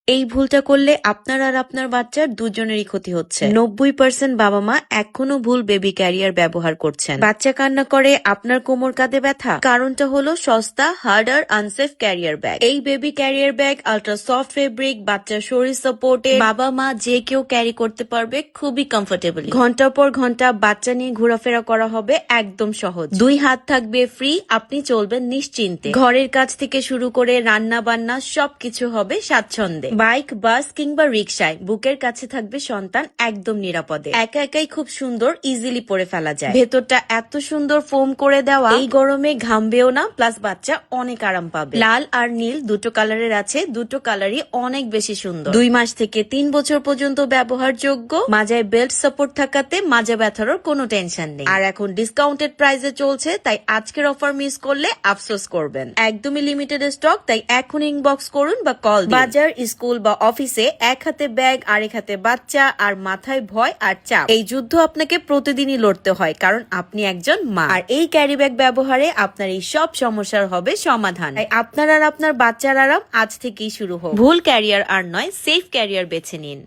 এই ভুলটা করলে আপনার আর আপনার বাচ্চার দুজনেরই ক্ষতি হচ্ছে। 90% বাবা মা এখনো ভুল বেবি ক্যারিয়ার ব্যবহার করছেন। বাচ্চা কান্না করে আপনার কোমর কাঁধে ব্যথা, কারণটা হলো সস্তা হার্ড আর আনসেফ ক্যারিয়ার ব্যাগ। এই baby career bag ultra soft fabric, বাচ্চার শরীর সাপোর্টে, বাবা মা যে কেউ ক্যারি করতে পারবে খুবই কমফোর্টেবলি। ঘন্টার পর ঘন্টা বাচ্চা নিয়ে ঘোরাফেরা করা হবে একদম সহজ। 2 হাত থাকবে ফ্রি, আপনি চলবেন নিশ্চিন্তে। ঘরের কাজ থেকে শুরু করে রান্না বান্না সবকিছু হবে স্বাচ্ছন্দ্যে। বাইক, বাস কিংবা রিক্সায় বুকের কাছে থাকবে সন্তান একদম নিরাপদে। একা একাই খুব সুন্দর, ইজিলি পরে ফেলা যায়। ভেতরটা এত সুন্দর ফোম করে দেওয়া, এই গরমে ঘামবেও না, প্লাস বাচ্চা অনেক আরাম পাবে। লাল আর নীল দুটো কালারের আছে, দুটো কালারই অনেক বেশি সুন্দর। 2 মাস থেকে 3 বছর পর্যন্ত ব্যবহারযোগ্য। মাজায় বেল্ট সাপোর্ট থাকাতে মাজা ব্যথারও কোনো টেনশন নেই। আর এখন ডিসকাউন্টেড প্রাইসে চলছে, তাই আজকের অফার মিস করলে আফসোস করবেন। একদমই লিমিটেড স্টক, তাই এখন ইনবক্স করুন বা কল দিন। বাজার, স্কুল বা অফিসে এক হাতে ব্যাগ, আরেক হাতে বাচ্চা, আর মাথায় ভয় আর চাপ। এই যুদ্ধ আপনাকে প্রতিদিনই লড়তে হয়, কারণ আপনি একজন মা। আর এই ক্যারি ব্যাগ ব্যবহারে আপনার এই সব সমস্যার হবে সমাধান। তাই আপনার আর আপনার বাচ্চার আরাম আজ থেকেই শুরু হোক। ভুল ক্যারিয়ার আর নয়, সেফ ক্যারিয়ার বেছে নিন।